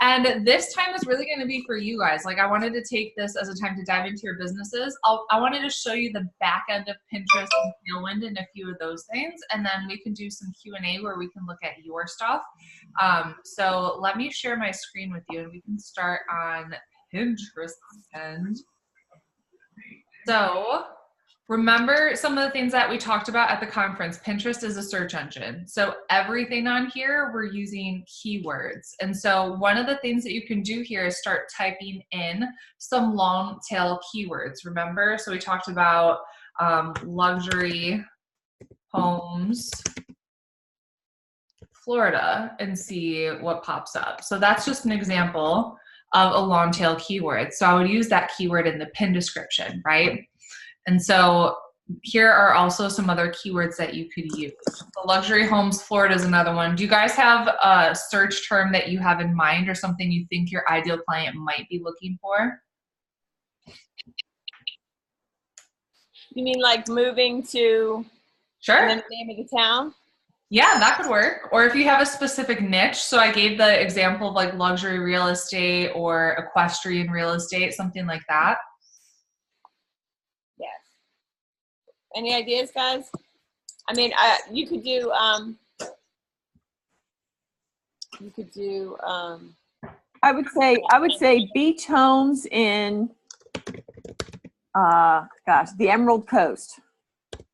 And this time is really going to be for you guys. Like, I wanted to take this as a time to dive into your businesses. I wanted to show you the back end of Pinterest and Tailwind and a few of those things. And then we can do some Q&A where we can look at your stuff. So let me share my screen with you and we can start on Pinterest end. So remember some of the things that we talked about at the conference. Pinterest is a search engine. So everything on here, we're using keywords. And so one of the things that you can do here is start typing in some long tail keywords. Remember? So we talked about luxury homes, Florida, and see what pops up. So that's just an example of a long tail keyword. So I would use that keyword in the pin description, right? And so here are also some other keywords that you could use. The luxury homes, Florida is another one. Do you guys have a search term that you have in mind or something you think your ideal client might be looking for? You mean like moving to Sure. the name of the town? Yeah, that could work. Or if you have a specific niche. So I gave the example of like luxury real estate or equestrian real estate, something like that. Yes. Any ideas, guys? I mean, you could do, I would say beach homes in, gosh, the Emerald Coast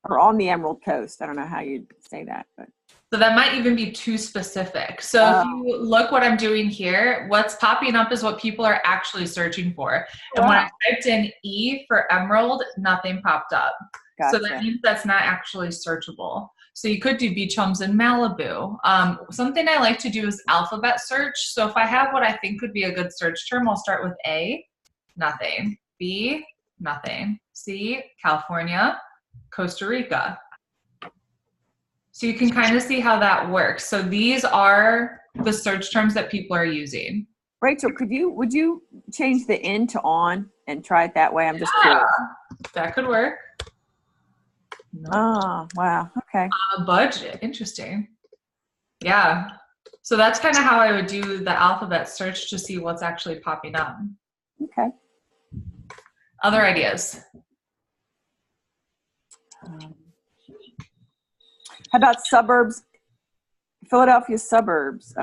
or on the Emerald Coast. I don't know how you'd say that, but. So that might even be too specific. So if you look what I'm doing here, what's popping up is what people are actually searching for. And when I typed in E for emerald, nothing popped up. Gotcha. So that means that's not actually searchable. So you could do beach homes in Malibu. Something I like to do is alphabet search. So if I have what I think would be a good search term, I'll start with A, nothing. B, nothing. C, California, Costa Rica. So you can kind of see how that works. So these are the search terms that people are using. Rachel, would you change the in to on and try it that way? I'm just curious. That could work. No. Oh, wow. Okay. Budget. Interesting. Yeah. So that's kind of how I would do the alphabet search to see what's actually popping up. Okay. Other ideas? How about suburbs? Philadelphia suburbs.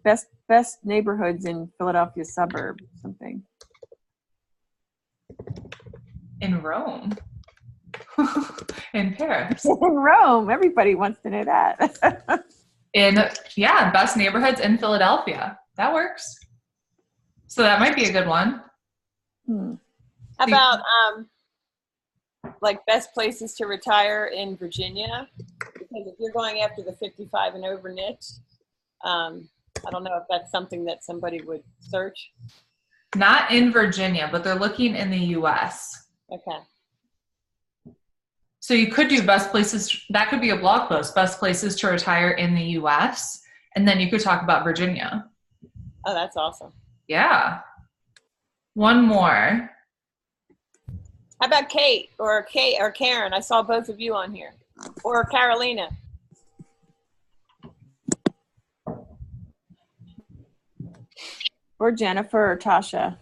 Best neighborhoods in Philadelphia suburbs. Something. In Rome. In Paris. In Rome. Everybody wants to know that. Yeah, best neighborhoods in Philadelphia. That works. So that might be a good one. How about like best places to retire in Virginia? Because if you're going after the 55 and over niche, I don't know if that's something that somebody would search. Not in Virginia, but they're looking in the US. Okay. So you could do best places, that could be a blog post, best places to retire in the US, and then you could talk about Virginia. Oh, that's awesome. Yeah. One more. How about Kate or Karen? I saw both of you on here. Or Carolina. Or Jennifer or Tasha.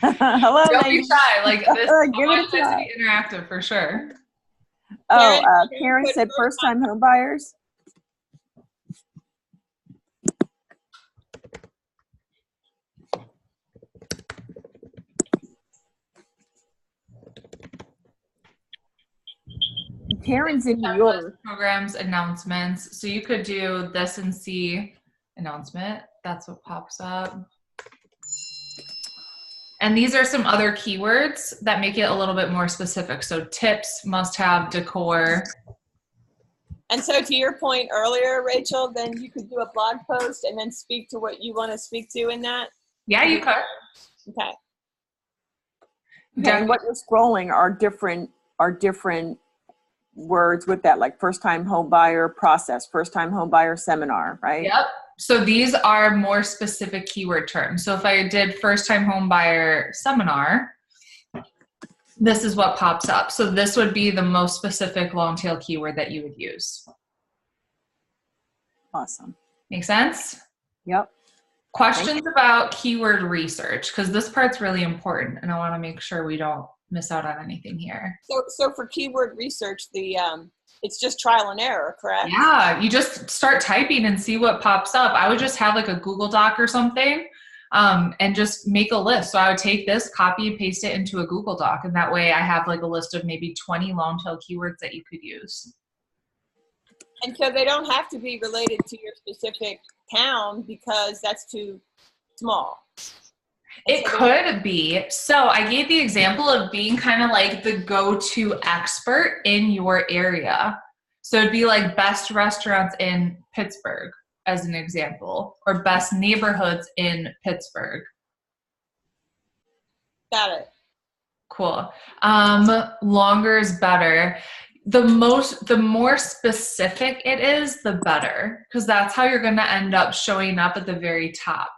Hello, Don't ladies. be shy. Like this, I Give want it a this to try. be interactive for sure. Oh, Karen said first-time home buyers. Karen's in New York. Programs, announcements. So you could do this and see announcement. That's what pops up. And these are some other keywords that make it a little bit more specific. So tips, must have, decor. And so to your point earlier, Rachel, then you could do a blog post and then speak to what you want to speak to in that? Yeah, you could. Okay. And what you're scrolling are different words with that, like first-time home buyer process, first-time home buyer seminar, right? Yep. So these are more specific keyword terms. So if I did first-time home buyer seminar, this is what pops up. So this would be the most specific long tail keyword that you would use. Awesome. Make sense? Yep. Questions about keyword research, because this part's really important and I want to make sure we don't miss out on anything here. So for keyword research, it's just trial and error, correct? Yeah, you just start typing and see what pops up. I would just have like a Google Doc or something and just make a list. So I would take this, copy and paste it into a Google Doc, and that way I have like a list of maybe 20 long tail keywords that you could use. And so they don't have to be related to your specific town because that's too small. It could be. So I gave the example of being kind of like the go-to expert in your area. So it'd be like best restaurants in Pittsburgh as an example, or best neighborhoods in Pittsburgh. Got it. Cool. Longer is better. The more specific it is, the better, because that's how you're going to end up showing up at the very top.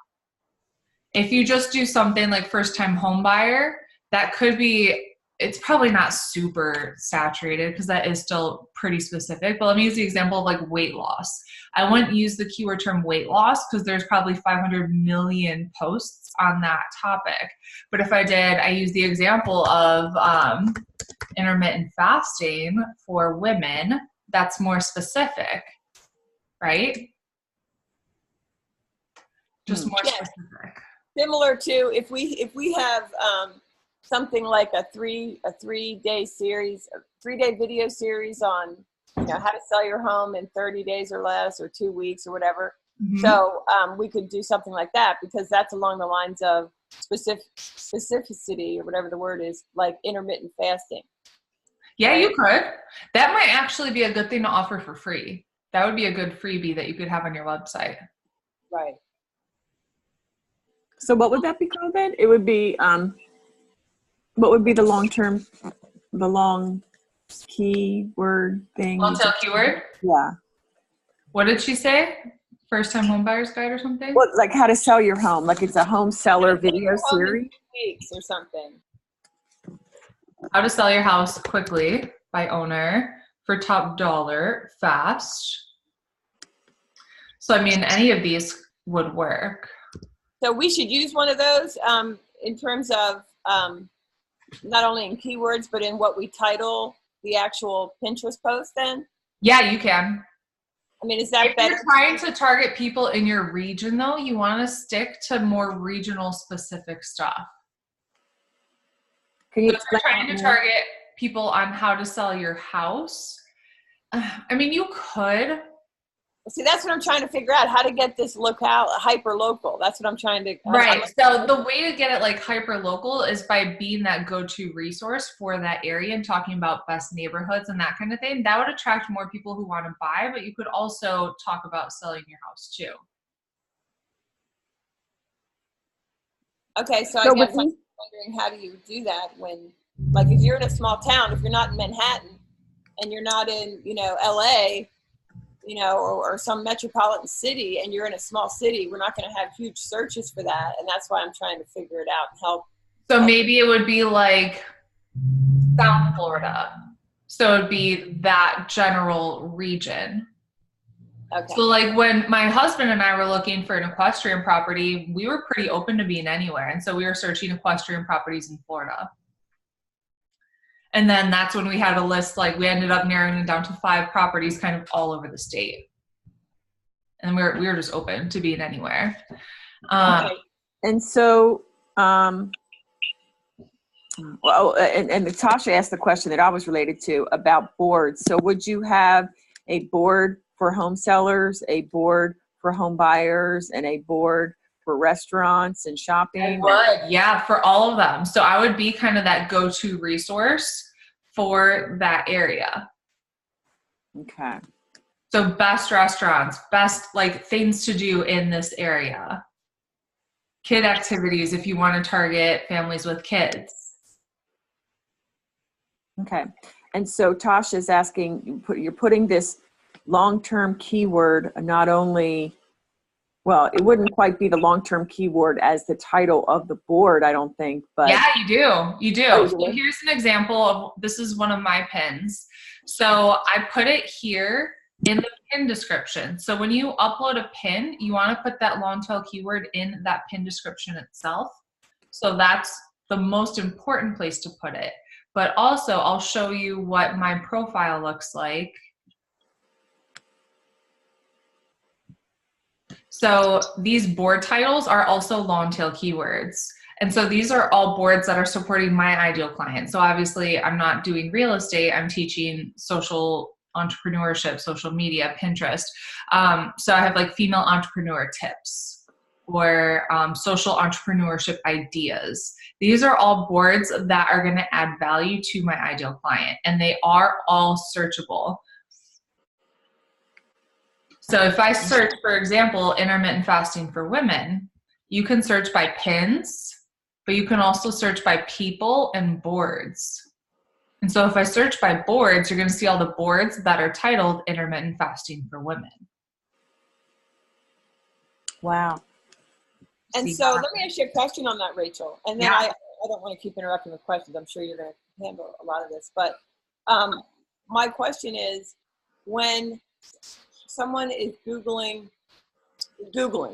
If you just do something like first time home buyer, that could be, it's probably not super saturated because that is still pretty specific, but let me use the example of like weight loss. I wouldn't use the keyword term weight loss because there's probably 500 million posts on that topic. But if I use the example of intermittent fasting for women, that's more specific, right? Just more specific. Similar to if we have something like a three-day video series on how to sell your home in 30 days or less, or 2 weeks or whatever. Mm-hmm. So we could do something like that because that's along the lines of specificity or whatever the word is, like intermittent fasting. Yeah, you could. That might actually be a good thing to offer for free. That would be a good freebie that you could have on your website. Right. So what would that be called then? It would be, what would be the long keyword thing? Longtail keyword? Yeah. What did she say? First time home buyer's guide or something? What, like how to sell your home? Like it's a home seller video series? 2 weeks or something. How to sell your house quickly by owner for top dollar fast. So I mean, any of these would work. So we should use one of those in terms of not only in keywords, but in what we title the actual Pinterest post then? Yeah, you can. I mean, is that better? If you're trying to target people in your region though, you want to stick to more regional specific stuff. Can you if you're trying to target people on how to sell your house, I mean, you could. See, that's what I'm trying to figure out, how to get this hyper local. That's what I'm trying to. Right. So the way to get it like hyper local is by being that go-to resource for that area and talking about best neighborhoods and that kind of thing. That would attract more people who want to buy, but you could also talk about selling your house too. Okay. So I guess I'm wondering, how do you do that when, like, if you're in a small town, if you're not in Manhattan and you're not in, LA, or some metropolitan city, and you're in a small city, we're not going to have huge searches for that. And that's why I'm trying to figure it out and help. So maybe it would be like South Florida. So it'd be that general region. Okay. So like when my husband and I were looking for an equestrian property, we were pretty open to being anywhere. And so we were searching equestrian properties in Florida. And then that's when we had a list, like we ended up narrowing it down to 5 properties kind of all over the state. And we were just open to being anywhere. Okay. And so, and Natasha asked the question that I was related to about boards. So would you have a board for home sellers, a board for home buyers, and a board for restaurants and shopping? I would, yeah, for all of them. So I would be kind of that go-to resource for that area. Okay. So best restaurants, best like things to do in this area. Kid activities if you want to target families with kids. Okay. And so Tasha's asking, you're putting this long-term keyword not only, well, it wouldn't quite be the long-term keyword as the title of the board, I don't think, but. Yeah, you do. You do. Oh, so here's an example of, this is one of my pins. So I put it here in the pin description. So when you upload a pin, you want to put that long tail keyword in that pin description itself. So that's the most important place to put it. But also, I'll show you what my profile looks like. So these board titles are also long tail keywords. And so these are all boards that are supporting my ideal client. So obviously I'm not doing real estate, I'm teaching social entrepreneurship, social media, Pinterest. So I have like female entrepreneur tips or social entrepreneurship ideas. These are all boards that are going to add value to my ideal client, and they are all searchable. So if I search, for example, intermittent fasting for women, you can search by pins, but you can also search by people and boards. And so if I search by boards, you're going to see all the boards that are titled intermittent fasting for women. Wow. And so let me ask you a question on that, Rachel. And then I don't want to keep interrupting with questions. I'm sure you're going to handle a lot of this. But my question is, when someone is Googling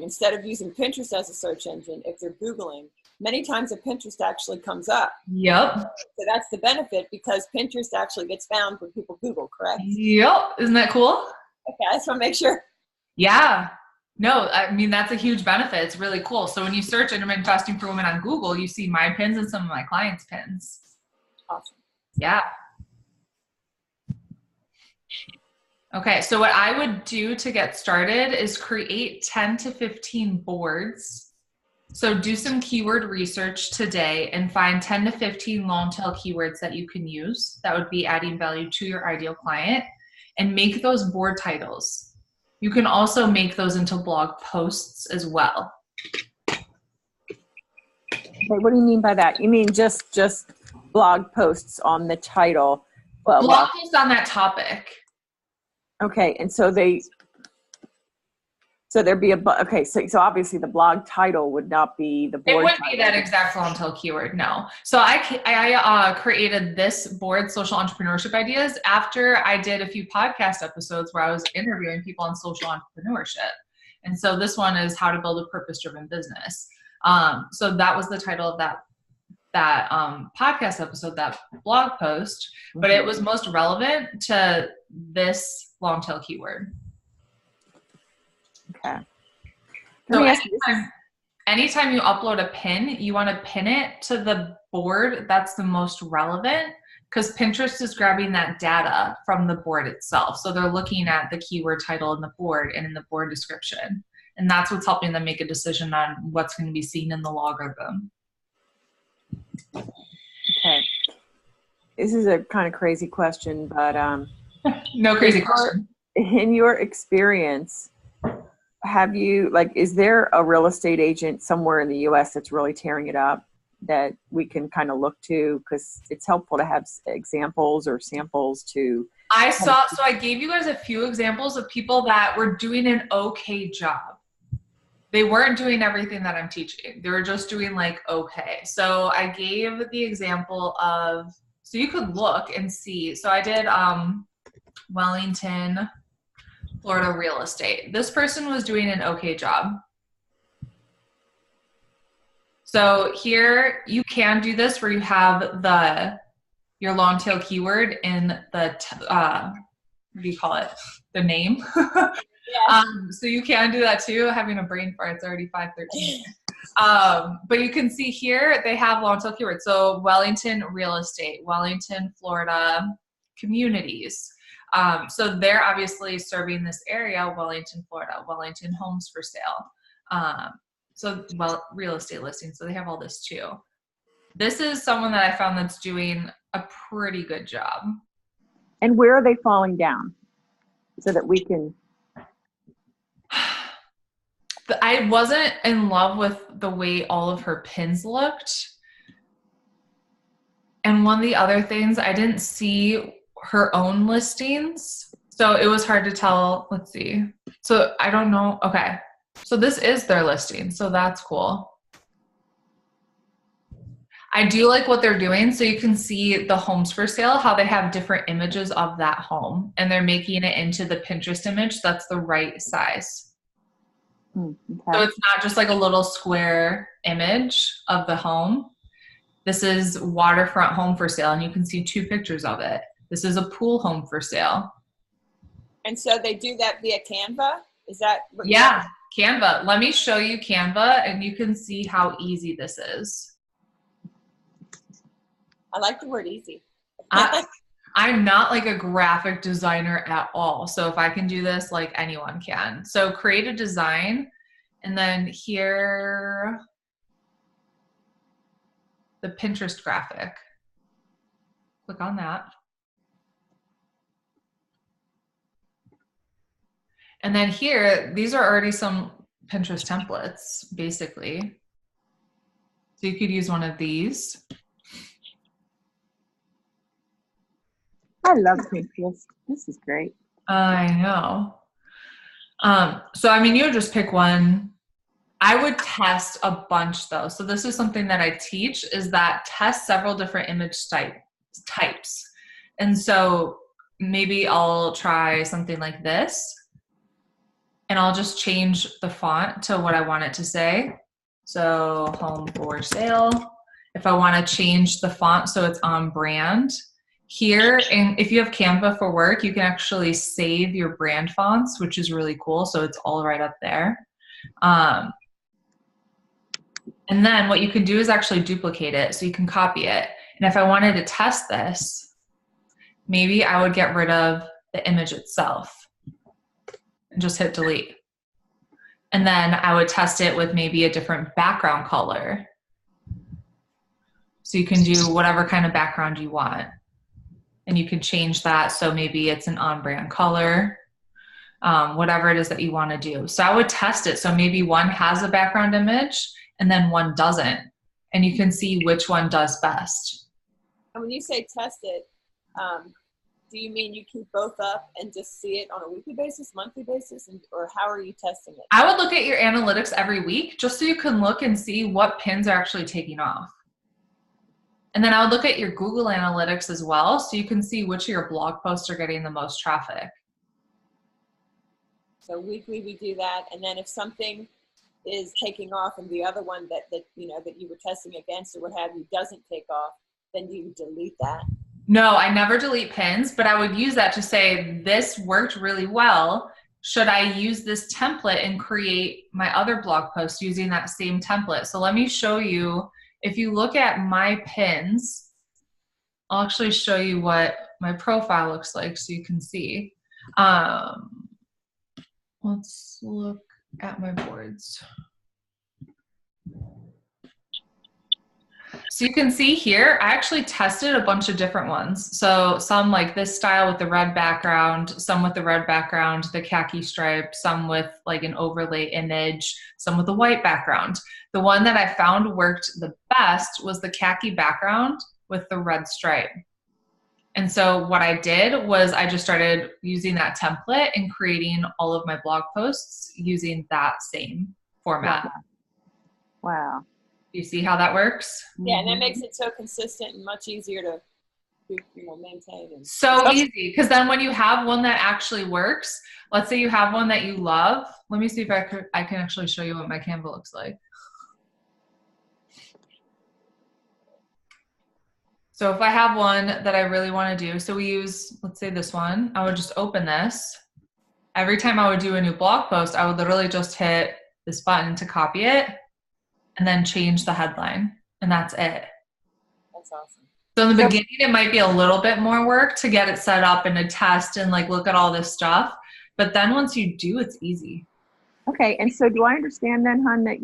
instead of using Pinterest as a search engine, if they're Googling, many times a Pinterest actually comes up. Yep. So that's the benefit, because Pinterest actually gets found when people Google, correct? Yep. Isn't that cool? Okay, I just want to make sure. Yeah. No, I mean, that's a huge benefit. It's really cool. So when you search intermittent fasting for women on Google, you see my pins and some of my clients' pins. Awesome. Yeah. Okay, so what I would do to get started is create 10 to 15 boards. So do some keyword research today and find 10 to 15 long tail keywords that you can use that would be adding value to your ideal client, and make those board titles. You can also make those into blog posts as well. Wait, what do you mean by that? You mean just blog posts on the title? Blog posts on that topic. Okay, and so there'd be so obviously the blog title would not be the board. It wouldn't title. be that exact long tail keyword, no. So I created this board, social entrepreneurship ideas, after I did a few podcast episodes where I was interviewing people on social entrepreneurship. And so this one is how to build a purpose-driven business. So that was the title of that podcast episode, that blog post, but it was most relevant to this long tail keyword. Okay. So anytime you upload a pin, you want to pin it to the board that's the most relevant, because Pinterest is grabbing that data from the board itself. So they're looking at the keyword title in the board and in the board description. And that's what's helping them make a decision on what's going to be seen in the logarithm. Okay. This is a kind of crazy question, but no crazy question. In your experience, have you, is there a real estate agent somewhere in the US that's really tearing it up that we can kind of look to? Because it's helpful to have examples or samples to. So I gave you guys a few examples of people that were doing an okay job. They weren't doing everything that I'm teaching. They were just doing okay. So I gave the example of, so you could look and see. So I did Wellington, Florida real estate. This person was doing an okay job. So here you can do this where you have your long tail keyword in the, what do you call it? The name. Yeah. So you can do that too. Having a brain fart, it's already 5:13. But you can see here they have long tail keywords. So Wellington real estate, Wellington, Florida communities. So they're obviously serving this area, Wellington, Florida, Wellington homes for sale. Real estate listings. So they have all this too. This is someone that I found that's doing a pretty good job. And where are they falling down so that we can? I wasn't in love with the way all of her pins looked. And one of the other things, I didn't see her own listings. So it was hard to tell. Let's see. So I don't know. Okay. So this is their listing. So that's cool. I do like what they're doing. So you can see the homes for sale, how they have different images of that home, and they're making it into the Pinterest image that's the right size. Okay. So it's not just like a little square image of the home. This is waterfront home for sale, and you can see 2 pictures of it. This is a pool home for sale. And so they do that via Canva? Is that what? Yeah, Canva. Let me show you Canva, and you can see how easy this is. I like the word easy. I'm not like a graphic designer at all. So if I can do this, like anyone can. So create a design, and then here, the Pinterest graphic. Click on that. And then here, these are already some Pinterest templates, basically. So you could use one of these. I love Pinterest. This is great. I know. So, I mean, you would just pick one. I would test a bunch though. So this is something that I teach, is that test several different image types. And so maybe I'll try something like this, and I'll just change the font to what I want it to say. So home for sale. If I want to change the font so it's on brand here, and if you have Canva for work, you can actually save your brand fonts, which is really cool. So it's all right up there. And then what you can do is actually duplicate it, so you can copy it. And if I wanted to test this, maybe I would get rid of the image itself and just hit delete. And then I would test it with maybe a different background color. So you can do whatever kind of background you want. And you can change that, so maybe it's an on-brand color, whatever it is that you want to do. So I would test it. So maybe one has a background image and then one doesn't. And you can see which one does best. And when you say test it, do you mean you keep both up and just see it on a weekly basis, monthly basis, or how are you testing it? I would look at your analytics every week just so you can look and see what pins are actually taking off. And then I would look at your Google Analytics as well, so you can see which of your blog posts are getting the most traffic. So weekly we do that, and then if something is taking off and the other one that you were testing against or what have you doesn't take off, then you delete that. No, I never delete pins, but I would use that to say, this worked really well. Should I use this template and create my other blog post using that same template? So let me show you. If you look at my pins, I'll actually show you what my profile looks like so you can see. Let's look at my boards. So you can see here, I actually tested a bunch of different ones. So some like this style with the red background, some with the red background, the khaki stripe, some with like an overlay image, some with a white background. The one that I found worked the best was the khaki background with the red stripe. And so what I did was I just started using that template and creating all of my blog posts using that same format. Wow. You see how that works? Yeah, and that makes it so consistent and much easier to maintain. So easy, because then when you have one that actually works, let's say you have one that you love. Let me see if I can actually show you what my Canva looks like. So if I have one that I really want to do, so we use, let's say this one, I would just open this. Every time I would do a new blog post, I would literally just hit this button to copy it and then change the headline, and that's it. That's awesome. So in the beginning, it might be a little bit more work to get it set up and to test and like look at all this stuff. But then once you do, it's easy. Okay, and so do I understand then, hon, that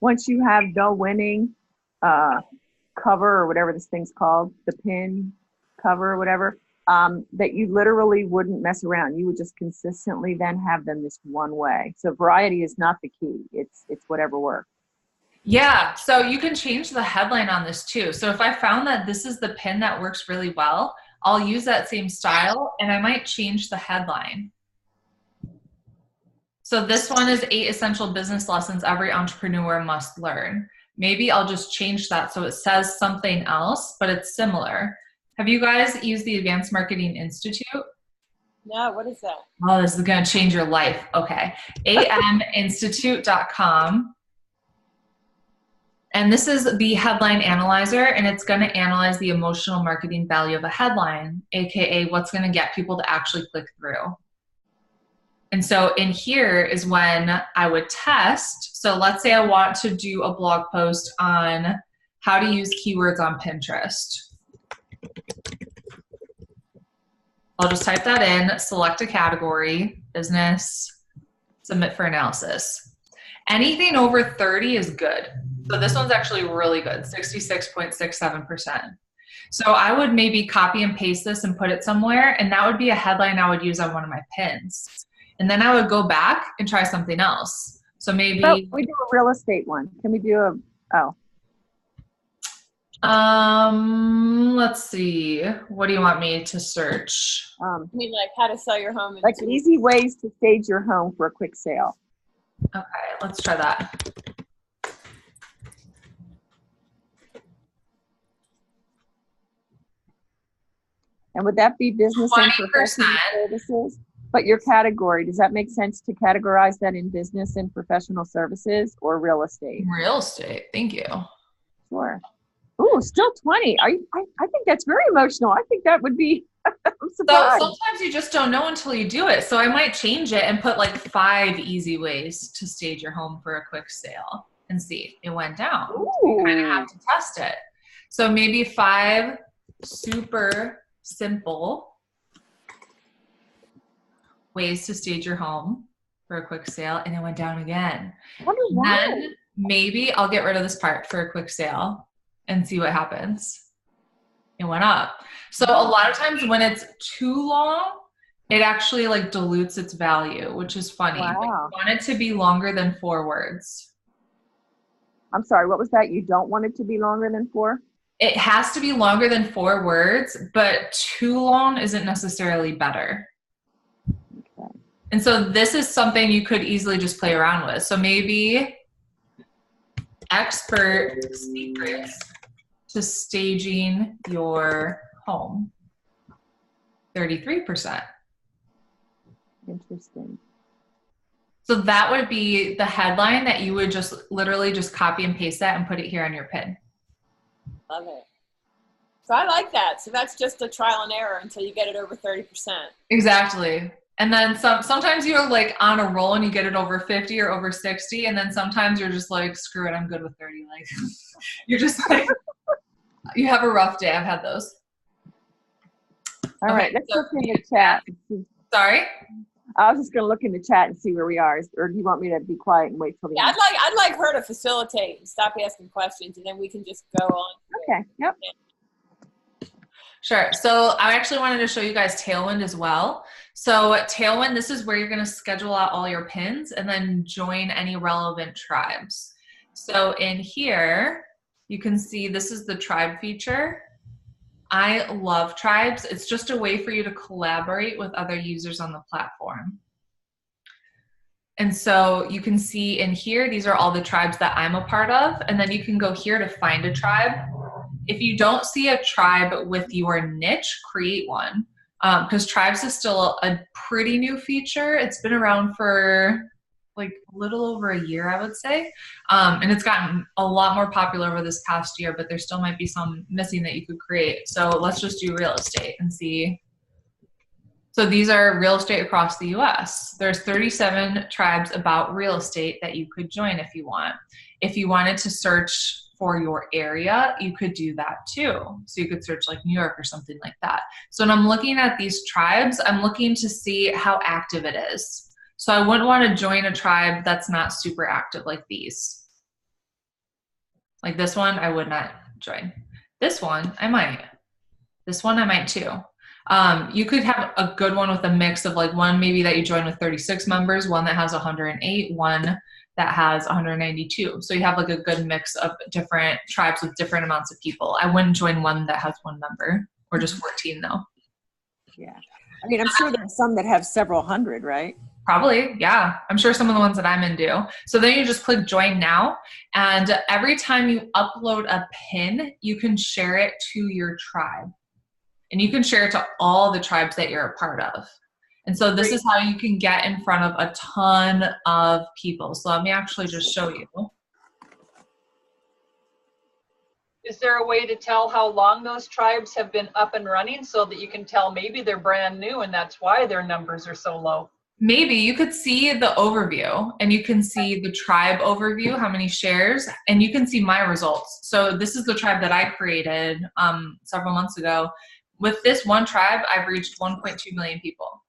once you have the winning cover or whatever this thing's called, the pin cover or whatever, that you literally wouldn't mess around. You would just consistently then have them this one way. So variety is not the key. It's whatever works. Yeah, so you can change the headline on this too. So if I found that this is the pin that works really well, I'll use that same style and I might change the headline. So this one is 8 essential business lessons every entrepreneur must learn. maybe I'll just change that so it says something else, but it's similar. Have you guys used the Advanced Marketing Institute? No, what is that? Oh, this is going to change your life. Okay. aminstitute.com. And this is the Headline Analyzer, and it's going to analyze the emotional marketing value of a headline, aka what's going to get people to actually click through. And so in here is when I would test. So let's say I want to do a blog post on how to use keywords on Pinterest. I'll just type that in, select a category, business, submit for analysis. Anything over 30 is good. So this one's actually really good, 66.67%. So I would maybe copy and paste this and put it somewhere, and that would be a headline I would use on one of my pins. And then I would go back and try something else. So maybe we do a real estate one. Can we do let's see. What do you want me to search? I mean, like how to sell your home. In like easy ways to stage your home for a quick sale. Okay, let's try that. And would that be business and professional services? But your category, does that make sense to categorize that in business and professional services or real estate? Real estate, thank you. Sure. Ooh, still 20. I think that's very emotional. I think that would be, I'm surprised. So sometimes you just don't know until you do it. So I might change it and put like 5 easy ways to stage your home for a quick sale and see. It went down. You kind of have to test it. So maybe 5 super simple ways to stage your home for a quick sale, and it went down again. Then maybe I'll get rid of this part for a quick sale and see what happens. It went up. So a lot of times when it's too long, it actually like dilutes its value, which is funny. Wow. But you want it to be longer than 4 words. I'm sorry, what was that? You don't want it to be longer than 4? It has to be longer than 4 words, but too long isn't necessarily better. Okay. And so this is something you could easily just play around with. So maybe expert secrets to staging your home, 33%. Interesting. So that would be the headline that you would just literally just copy and paste that and put it here on your pin. Love it. So I like that. So that's just a trial and error until you get it over 30%. Exactly. And then sometimes you're like on a roll and you get it over 50 or over 60. And then sometimes you're just like, screw it, I'm good with 30. Like you're just like, you have a rough day. I've had those. All right, let's look in the chat. Sorry? I was just going to look in the chat and see where we are. Or do you want me to be quiet and wait till the end? I'd like her to facilitate and stop asking questions, and then we can just go on. Okay, yep. Sure. So I actually wanted to show you guys Tailwind as well. So Tailwind, this is where you're going to schedule out all your pins and then join any relevant tribes. So in here, you can see this is the tribe feature. I love tribes. It's just a way for you to collaborate with other users on the platform. And so you can see in here, these are all the tribes that I'm a part of. And then you can go here to find a tribe. If you don't see a tribe with your niche, create one. Because tribes is still a pretty new feature. It's been around for like a little over a year, I would say. And it's gotten a lot more popular over this past year, but there still might be some missing that you could create. So let's just do real estate and see. So these are real estate across the US. There's 37 tribes about real estate that you could join if you want. If you wanted to search for your area, you could do that too. So you could search like New York or something like that. So when I'm looking at these tribes, I'm looking to see how active it is. So I wouldn't want to join a tribe that's not super active like these. Like this one, I would not join. This one, I might. This one, I might too. You could have a good one with a mix of like one maybe that you join with 36 members, one that has 108, one that has 192. So you have like a good mix of different tribes with different amounts of people. I wouldn't join one that has 1 member or just 14 though. Yeah. I mean, I'm sure there's some that have several hundred, right? Probably, yeah. I'm sure some of the ones that I'm in do. So then you just click join now. And every time you upload a pin, you can share it to your tribe. And you can share it to all the tribes that you're a part of. And so this is how you can get in front of a ton of people. So let me actually just show you. Is there a way to tell how long those tribes have been up and running so that you can tell maybe they're brand new and that's why their numbers are so low? Maybe you could see the overview and you can see the tribe overview, how many shares, and you can see my results. So this is the tribe that I created several months ago. With this one tribe, I've reached 1.2 million people.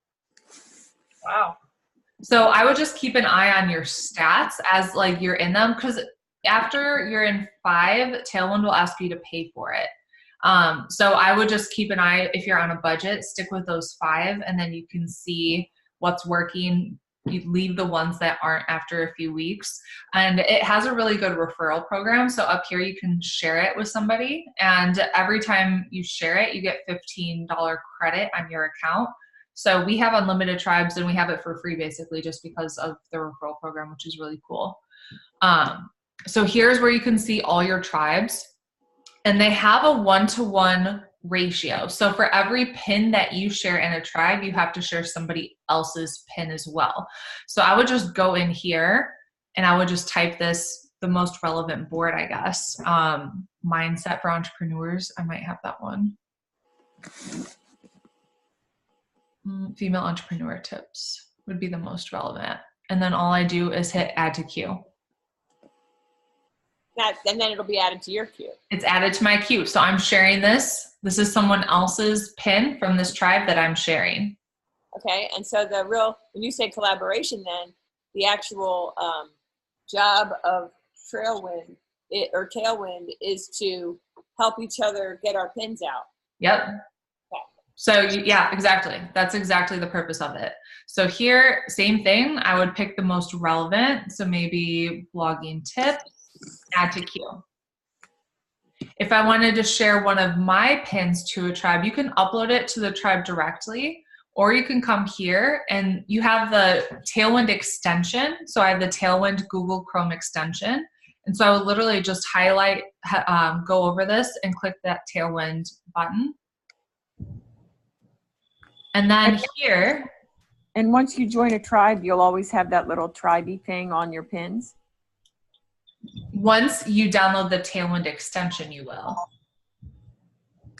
Wow. So I would just keep an eye on your stats as like you're in them, because after you're in 5, Tailwind will ask you to pay for it. So I would just keep an eye, if you're on a budget, stick with those 5, and then you can see what's working. You leave the ones that aren't after a few weeks. And it has a really good referral program. So up here, you can share it with somebody. And every time you share it, you get $15 credit on your account. So we have unlimited tribes and we have it for free basically just because of the referral program, which is really cool. So here's where you can see all your tribes, and they have a 1-to-1 ratio. So for every pin that you share in a tribe, you have to share somebody else's pin as well. So I would just go in here and I would just type this, the most relevant board, I guess. Mindset for entrepreneurs. I might have that one. Female entrepreneur tips would be the most relevant. And then all I do is hit add to queue. And then it'll be added to your queue. It's added to my queue. So I'm sharing this. This is someone else's pin from this tribe that I'm sharing. Okay, and so when you say collaboration, then the actual job of Tailwind is to help each other get our pins out. Yep. Okay. So yeah, exactly. That's exactly the purpose of it. So here, same thing. I would pick the most relevant. So maybe blogging tips, add to queue. If I wanted to share one of my pins to a tribe, you can upload it to the tribe directly, or you can come here and you have the Tailwind extension. So I have the Tailwind Google Chrome extension. And so I would literally just highlight, go over this and click that Tailwind button. And then here. And once you join a tribe, you'll always have that little tribey thing on your pins. Once you download the Tailwind extension, you will.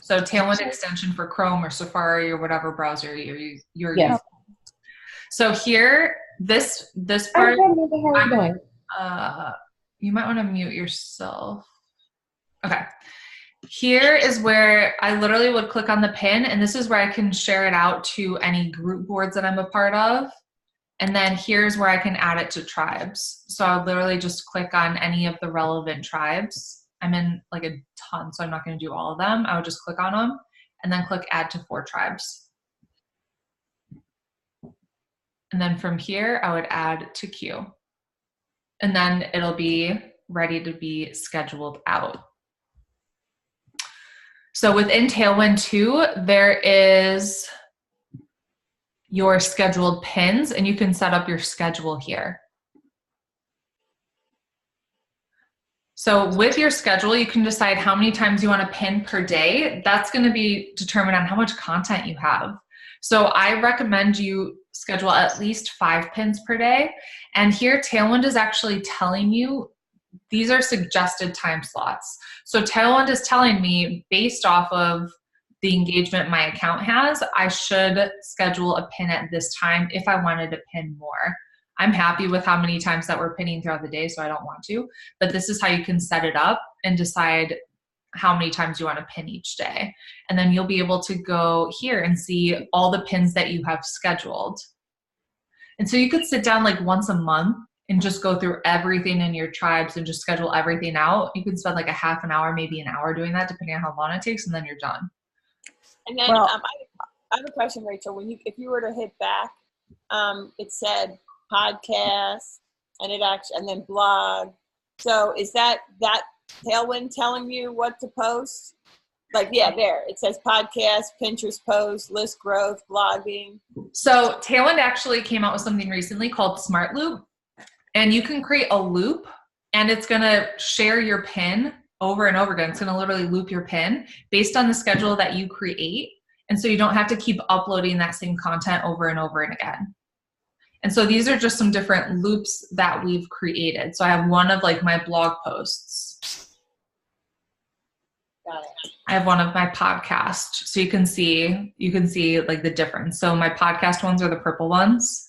So Tailwind extension for Chrome or Safari or whatever browser you're using. So here, this part, you might want to mute yourself. Okay. Here is where I literally would click on the pin, and this is where I can share it out to any group boards that I'm a part of. And then here's where I can add it to tribes. So I would literally just click on any of the relevant tribes. I'm in like a ton, so I'm not going to do all of them. I would just click on them and then click add to 4 tribes. And then from here, I would add to queue. And then it'll be ready to be scheduled out. So within Tailwind 2, there is your scheduled pins, and you can set up your schedule here. So with your schedule, you can decide how many times you want to pin per day. That's going to be determined on how much content you have. So I recommend you schedule at least 5 pins per day. And here Tailwind is actually telling you these are suggested time slots. So Tailwind is telling me based off of the engagement my account has, I should schedule a pin at this time if I wanted to pin more. I'm happy with how many times that we're pinning throughout the day, so I don't want to. But this is how you can set it up and decide how many times you want to pin each day. And then you'll be able to go here and see all the pins that you have scheduled. And so you could sit down like once a month and just go through everything in your tribes and just schedule everything out. You can spend like a half an hour, maybe an hour doing that, depending on how long it takes, and then you're done. And then I have a question, Rachel. If you were to hit back, it said podcast, and then blog. So is that Tailwind telling you what to post? Like, yeah, there. It says podcast, Pinterest post, list growth, blogging. So Tailwind actually came out with something recently called Smart Loop. And you can create a loop and it's going to share your pin over and over again. It's going to literally loop your pin based on the schedule that you create. And so you don't have to keep uploading that same content over and over and again. And so these are just some different loops that we've created. So I have one of like my blog posts. Got it. I have one of my podcasts. So you can see like the difference. So my podcast ones are the purple ones.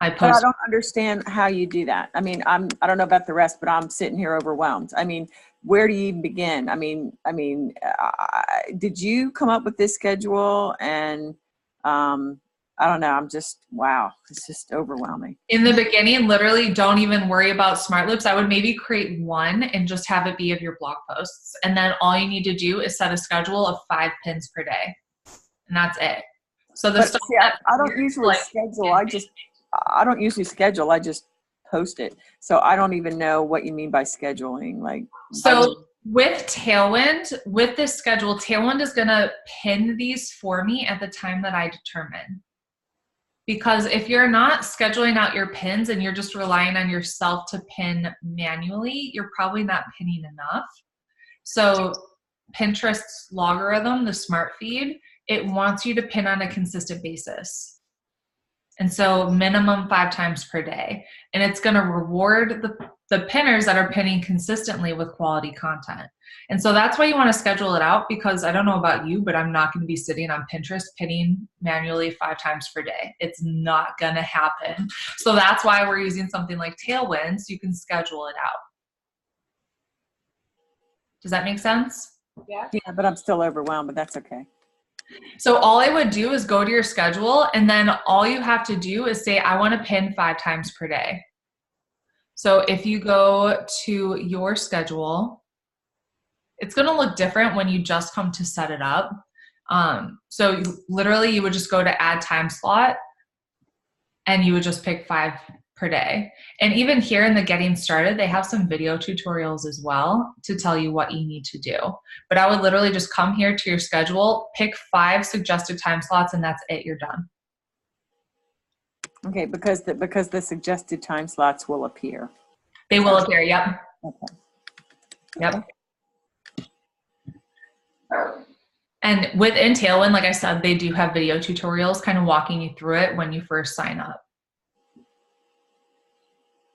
But I don't understand how you do that. I mean, I don't know about the rest, but I'm sitting here overwhelmed. I mean, where do you even begin? I mean, did you come up with this schedule? And I don't know. I'm just, wow, it's just overwhelming. In the beginning, literally don't even worry about smart loops. I would maybe create one and just have it be of your blog posts. And then all you need to do is set a schedule of 5 pins per day. And that's it. So the stuff I don't usually schedule. I don't usually schedule. I just post it. So I don't even know what you mean by scheduling. Like, so with Tailwind, with this schedule, Tailwind is going to pin these for me at the time that I determine. Because if you're not scheduling out your pins and you're just relying on yourself to pin manually, you're probably not pinning enough. So Pinterest's logarithm, the smart feed, it wants you to pin on a consistent basis. And so minimum 5 times per day. And it's going to reward the pinners that are pinning consistently with quality content. And so that's why you want to schedule it out, because I don't know about you, but I'm not going to be sitting on Pinterest pinning manually 5 times per day. It's not going to happen. So that's why we're using something like Tailwind, so you can schedule it out. Does that make sense? Yeah. Yeah, but I'm still overwhelmed, but that's okay. So all I would do is go to your schedule, and then all you have to do is say, I want to pin 5 times per day. So if you go to your schedule, it's going to look different when you just come to set it up. So literally you would just go to add time slot and you would just pick 5 per day. And even here in the getting started, they have some video tutorials as well to tell you what you need to do. But I would literally just come here to your schedule, pick 5 suggested time slots, and that's it, you're done. Okay, because the suggested time slots will appear. They will appear, yep. Okay. Yep. And within Tailwind, like I said, they do have video tutorials kind of walking you through it when you first sign up.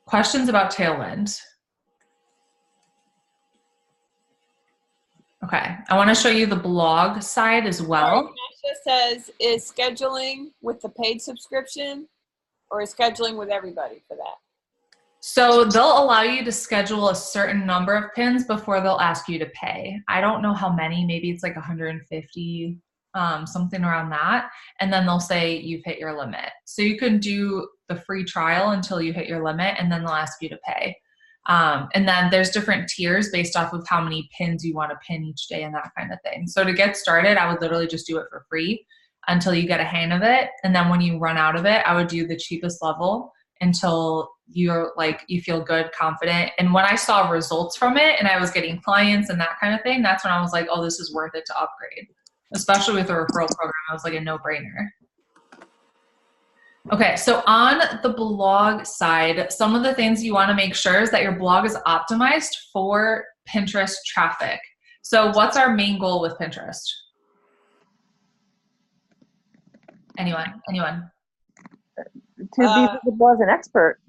Questions about Tailwind? Okay, I want to show you the blog side as well. Nasha says, is scheduling with the paid subscription or is scheduling with everybody for that? So they'll allow you to schedule a certain number of pins before they'll ask you to pay. I don't know how many, maybe it's like 150, something around that. And then they'll say you've hit your limit. So you can do the free trial until you hit your limit, and then they'll ask you to pay. And then there's different tiers based off of how many pins you want to pin each day and that kind of thing. So to get started, I would literally just do it for free until you get a hang of it. And then when you run out of it, I would do the cheapest level until you're like, you feel good, confident. And when I saw results from it and I was getting clients and that kind of thing, that's when I was like, oh, this is worth it to upgrade, especially with the referral program. I was like a no-brainer. Okay, so on the blog side, some of the things you want to make sure is that your blog is optimized for Pinterest traffic. So what's our main goal with Pinterest? Anyone? To be visible as an expert.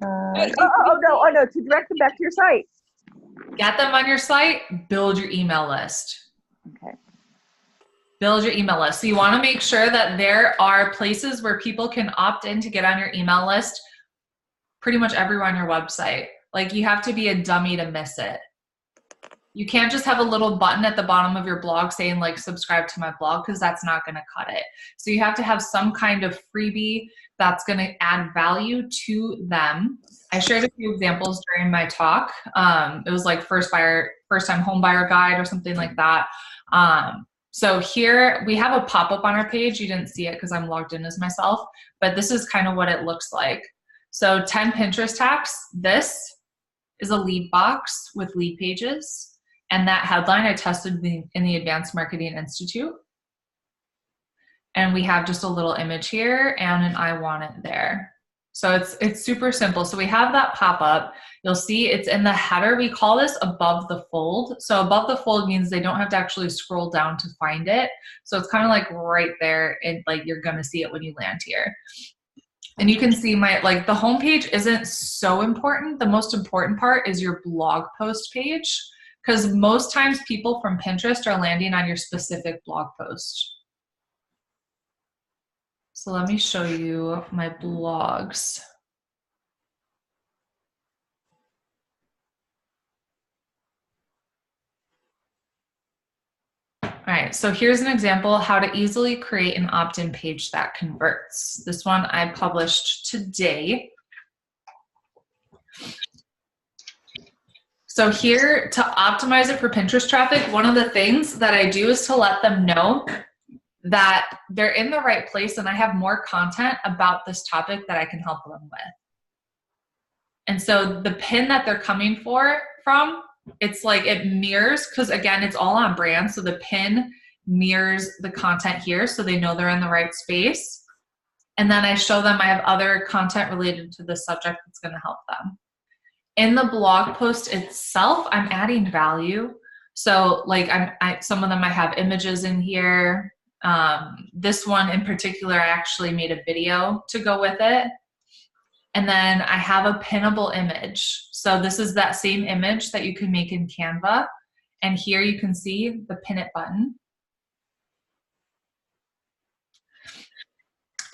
No, to direct them back to your site. Get them on your site, build your email list. Okay. Build your email list. So you want to make sure that there are places where people can opt in to get on your email list pretty much everywhere on your website. Like, you have to be a dummy to miss it. You can't just have a little button at the bottom of your blog saying like, subscribe to my blog, because that's not going to cut it. So you have to have some kind of freebie that's going to add value to them. I shared a few examples during my talk. It was like first time home buyer guide or something like that. So here we have a pop-up on our page. You didn't see it because I'm logged in as myself, but this is kind of what it looks like. So 10 Pinterest hacks. This is a lead box with lead pages. And that headline I tested in the Advanced Marketing Institute. And we have just a little image here and an I want it there. So it's super simple. So we have that pop up. You'll see it's in the header. We call this above the fold. So above the fold means they don't have to actually scroll down to find it. So it's kind of like right there, and like you're gonna see it when you land here. And you can see my, like, the homepage isn't so important. The most important part is your blog post page, because most times people from Pinterest are landing on your specific blog post. So let me show you my blogs. All right, so here's an example how to easily create an opt-in page that converts. This one I published today. So here, to optimize it for Pinterest traffic, one of the things that I do is to let them know that they're in the right place and I have more content about this topic that I can help them with. And so the pin that they're coming from, it's like it mirrors, because again, it's all on brand. So the pin mirrors the content here so they know they're in the right space. And then I show them I have other content related to the subject that's going to help them. In the blog post itself, I'm adding value. So like some of them I have images in here. This one in particular, I actually made a video to go with it. And then I have a pinnable image. So this is that same image that you can make in Canva. And here you can see the pin it button.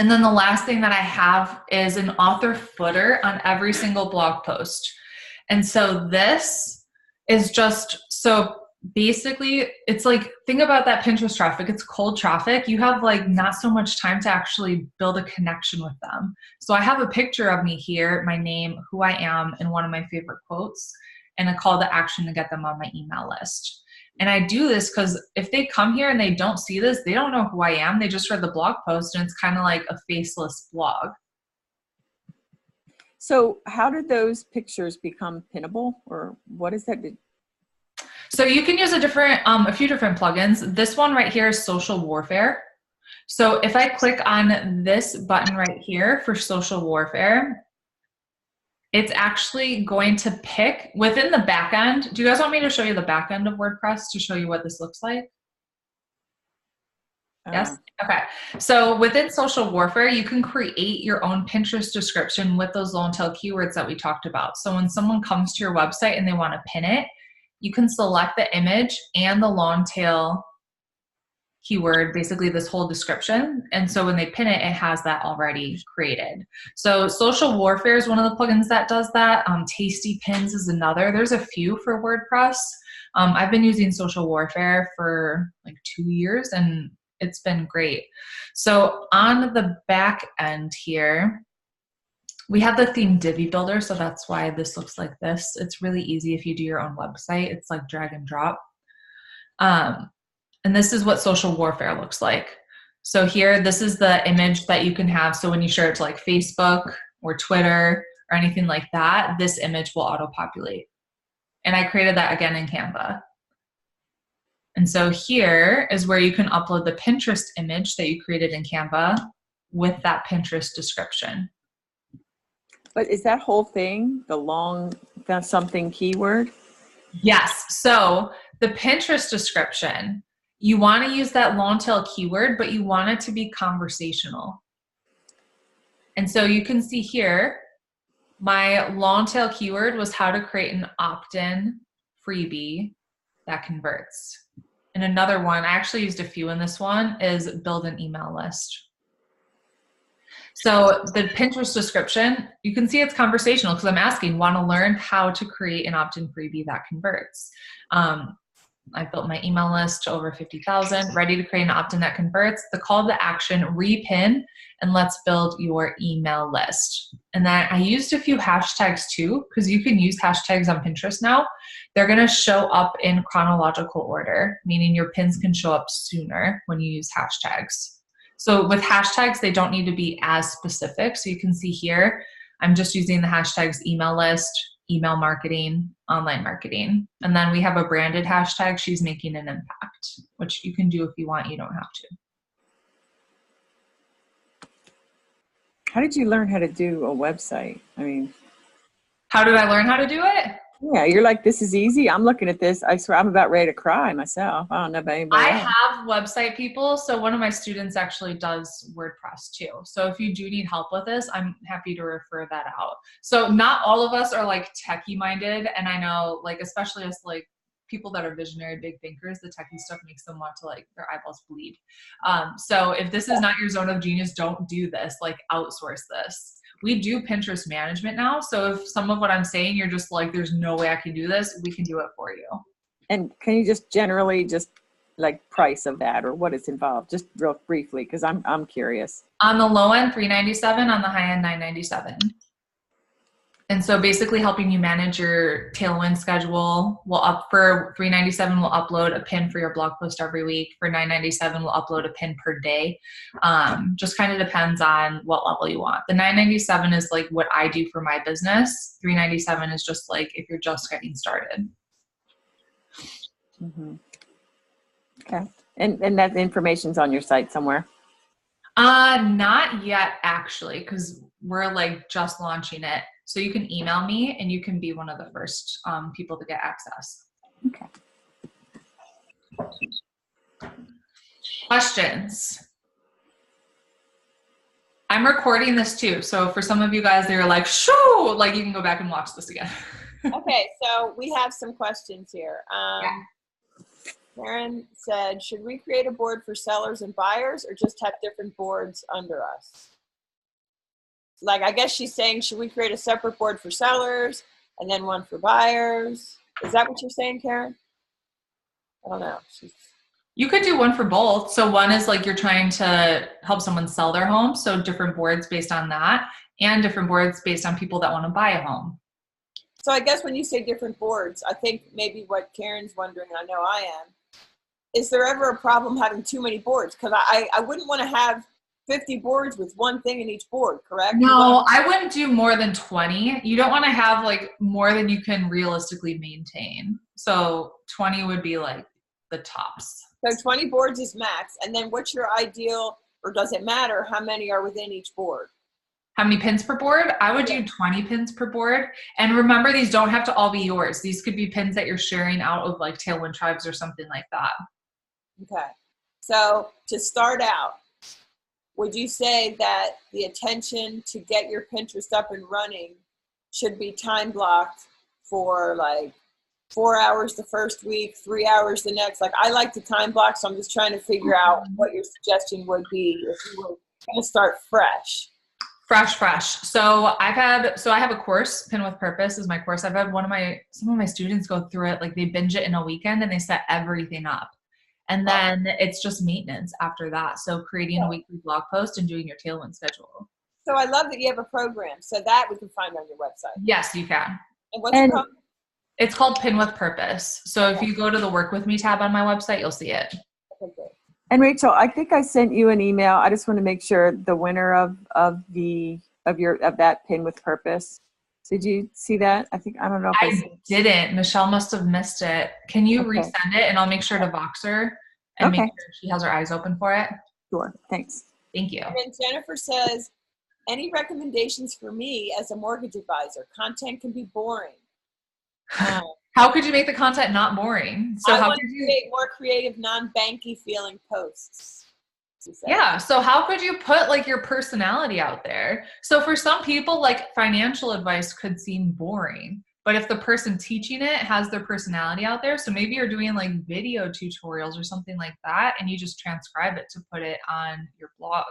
And then the last thing that I have is an author footer on every single blog post. And so this is just, so basically it's like, think about that Pinterest traffic. It's cold traffic. You have like not so much time to actually build a connection with them. So I have a picture of me here, my name, who I am, and one of my favorite quotes, and a call to action to get them on my email list. And I do this because if they come here and they don't see this, they don't know who I am. They just read the blog post and it's kind of like a faceless blog. So how did those pictures become pinnable, or what is that? So you can use a few different plugins. This one right here is Social Warfare. So if I click on this button right here for Social Warfare, it's actually going to pick within the back end. Do you guys want me to show you the back end of WordPress to show you what this looks like? Yes? Okay. So within Social Warfare, you can create your own Pinterest description with those Longtail keywords that we talked about. So when someone comes to your website and they want to pin it, you can select the image and the Longtail keyword, basically this whole description. And so when they pin it, it has that already created. So Social Warfare is one of the plugins that does that. Tasty Pins is another. There's a few for WordPress. I've been using Social Warfare for like 2 years and it's been great. So on the back end here, we have the theme Divi Builder, so that's why this looks like this. It's really easy if you do your own website. It's like drag and drop. And this is what Social Warfare looks like. So here, this is the image that you can have. So when you share it to like Facebook or Twitter or anything like that, this image will auto-populate. And I created that again in Canva. And so here is where you can upload the Pinterest image that you created in Canva with that Pinterest description. But is that whole thing the long something keyword? Yes. So the Pinterest description, you want to use that Longtail keyword, but you want it to be conversational. And so you can see here, my Longtail keyword was how to create an opt-in freebie that converts. And another one, I actually used a few in this one, is build an email list. So the Pinterest description, you can see it's conversational because I'm asking, want to learn how to create an opt-in freebie that converts. I built my email list to over 50,000, ready to create an opt-in that converts. The call to action, repin, and let's build your email list. And then I used a few hashtags too, because you can use hashtags on Pinterest now. They're going to show up in chronological order, meaning your pins can show up sooner when you use hashtags. So with hashtags, they don't need to be as specific. So you can see here, I'm just using the hashtags email list, email marketing, online marketing. And then we have a branded hashtag, she's making an impact, which you can do if you want, you don't have to. How did you learn how to do a website? I mean, how did I learn how to do it? Yeah, you're like, this is easy. I'm looking at this. I swear I'm about ready to cry myself. I don't know about anybody I else. have website people. So one of my students actually does WordPress too. So if you do need help with this, I'm happy to refer that out. So not all of us are like techie minded. And I know like, especially as like people that are visionary, big thinkers, the techie stuff makes them want to like their eyeballs bleed. So if this is not your zone of genius, don't do this, like outsource this. We do Pinterest management now. So if some of what I'm saying, you're just like, there's no way I can do this, we can do it for you. And can you just generally just like price of that or what is involved? Just real briefly, because I'm curious. On the low end, $397, on the high end, $997. And so basically helping you manage your Tailwind schedule. For $397, we'll upload a pin for your blog post every week. For $997, we'll upload a pin per day. Just kind of depends on what level you want. The $997 is like what I do for my business. $397 is just like if you're just getting started. Mm-hmm. Okay. And that information's on your site somewhere? Not yet, actually, because we're like just launching it. So you can email me and you can be one of the first people to get access. Okay. Questions? I'm recording this too. So for some of you guys, they're like, shoo, like you can go back and watch this again. Okay, so we have some questions here. Yeah. Karen said, should we create a board for sellers and buyers or just have different boards under us? Like, I guess she's saying, should we create a separate board for sellers and then one for buyers? Is that what you're saying, Karen? I don't know. You could do one for both. So one is like you're trying to help someone sell their home. So different boards based on that and different boards based on people that want to buy a home. So I guess when you say different boards, I think maybe what Karen's wondering, and I know I am, is there ever a problem having too many boards? Because I wouldn't want to have 50 boards with one thing in each board, correct? No, I wouldn't do more than 20. You don't want to have like more than you can realistically maintain. So 20 would be like the tops. So 20 boards is max. And then what's your ideal, or does it matter how many are within each board? How many pins per board? I would do 20 pins per board. And remember, these don't have to all be yours. These could be pins that you're sharing out of like Tailwind Tribes or something like that. Okay. So to start out, would you say that the attention to get your Pinterest up and running should be time blocked for like 4 hours the first week, 3 hours the next? Like, I like to time block, so I'm just trying to figure out what your suggestion would be if you were going to start fresh. Fresh. So I have a course, Pin with Purpose is my course. I've had some of my students go through it, like they binge it in a weekend and they set everything up. And then it's just maintenance after that. So creating a weekly blog post and doing your Tailwind schedule. So I love that you have a program. So that we can find on your website. Yes, you can. And what's it called? It's called Pin with Purpose. So if you go to the Work With Me tab on my website, you'll see it. Okay, great. And Rachel, I think I sent you an email. I just want to make sure the winner of that Pin with Purpose. Did you see that? I don't know if I didn't. Michelle must have missed it. Can you resend it and I'll make sure to Vox her and make sure she has her eyes open for it? Sure. Thanks. Thank you. And then Jennifer says, any recommendations for me as a mortgage advisor? Content can be boring. How could you make the content not boring? So I want to create more creative, non-banky feeling posts. Yeah. So how could you put like your personality out there? So for some people, like financial advice could seem boring, but if the person teaching it has their personality out there, so maybe you're doing like video tutorials or something like that, and you just transcribe it to put it on your blog.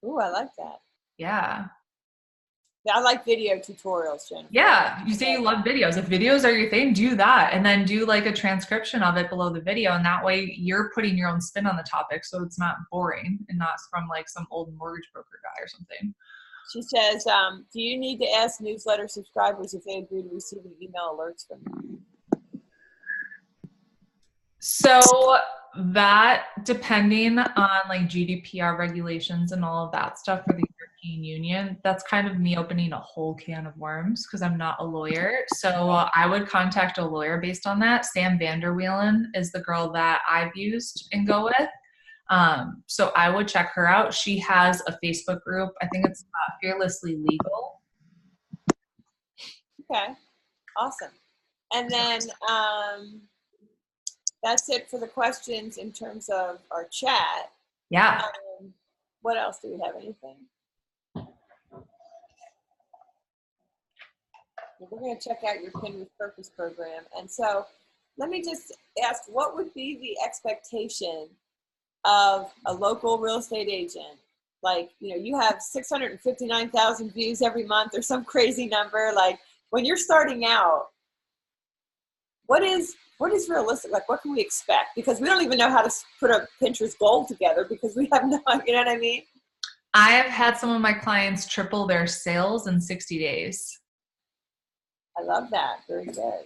Ooh, I like that. Yeah. I like video tutorials, Jennifer. Yeah, you say you love videos. If videos are your thing, do that. And then do like a transcription of it below the video. And that way you're putting your own spin on the topic. So it's not boring and not from like some old mortgage broker guy or something. She says, do you need to ask newsletter subscribers if they agree to receiving email alerts from you? So that, depending on like GDPR regulations and all of that stuff for the European Union. That's kind of me opening a whole can of worms because I'm not a lawyer. So I would contact a lawyer based on that. Sam Vanderwielen is the girl that I've used and go with. So I would check her out. She has a Facebook group. I think it's Fearlessly Legal. Okay, awesome. And then that's it for the questions in terms of our chat. Yeah. What else do we have? Anything? We're going to check out your Pin with Purpose program. And so let me just ask, what would be the expectation of a local real estate agent? Like, you know, you have 659,000 views every month or some crazy number. Like, when you're starting out, what is realistic? Like, what can we expect? Because we don't even know how to put a Pinterest goal together because we have no, you know what I mean? I have had some of my clients triple their sales in 60 days. I love that. Very good.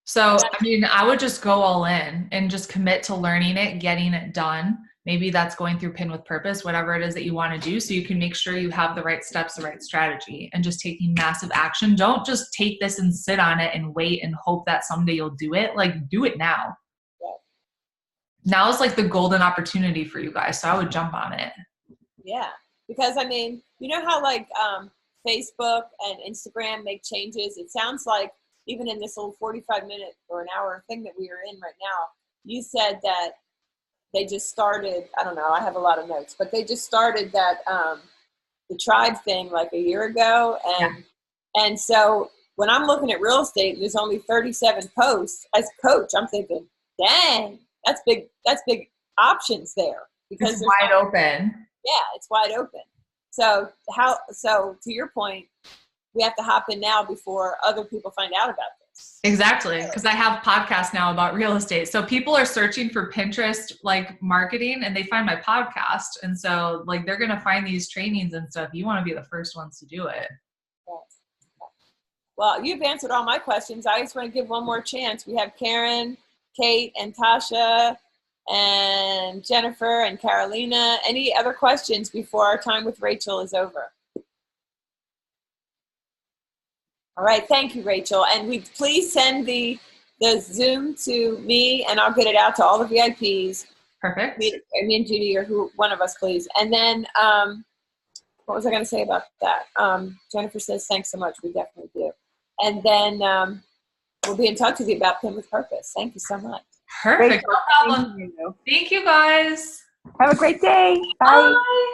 So, I mean, I would just go all in and just commit to learning it, getting it done. Maybe that's going through Pin with Purpose, whatever it is that you want to do, so you can make sure you have the right steps, the right strategy, and just taking massive action. Don't just take this and sit on it and wait and hope that someday you'll do it. Like, do it now. Yeah. Now is like the golden opportunity for you guys, so I would jump on it. Yeah, because I mean, you know how like Facebook and Instagram make changes? It sounds like even in this little 45-minute or an hour thing that we are in right now, you said that they just started, I don't know, I have a lot of notes, but they just started that the tribe thing like a year ago. And so when I'm looking at real estate, there's only 37 posts. As a coach, I'm thinking, dang, that's big options there. Because it's wide open. Yeah, it's wide open. So to your point, we have to hop in now before other people find out about this. Exactly, because I have podcasts now about real estate. So people are searching for Pinterest like marketing and they find my podcast. And so like they're going to find these trainings and stuff. You want to be the first ones to do it. Yes. Well, you've answered all my questions. I just want to give one more chance. We have Karen, Kate, and Tasha, and Jennifer, and Carolina. Any other questions before our time with Rachel is over? All right, thank you, Rachel. And please send the Zoom to me, and I'll get it out to all the VIPs. Perfect. Me and Judy, or one of us, please. And then, what was I going to say about that? Jennifer says, thanks so much. We definitely do. And then we'll be in touch with you about Pin with Purpose. Thank you so much. Perfect. No problem. Thank you, guys. Have a great day. Bye. Bye.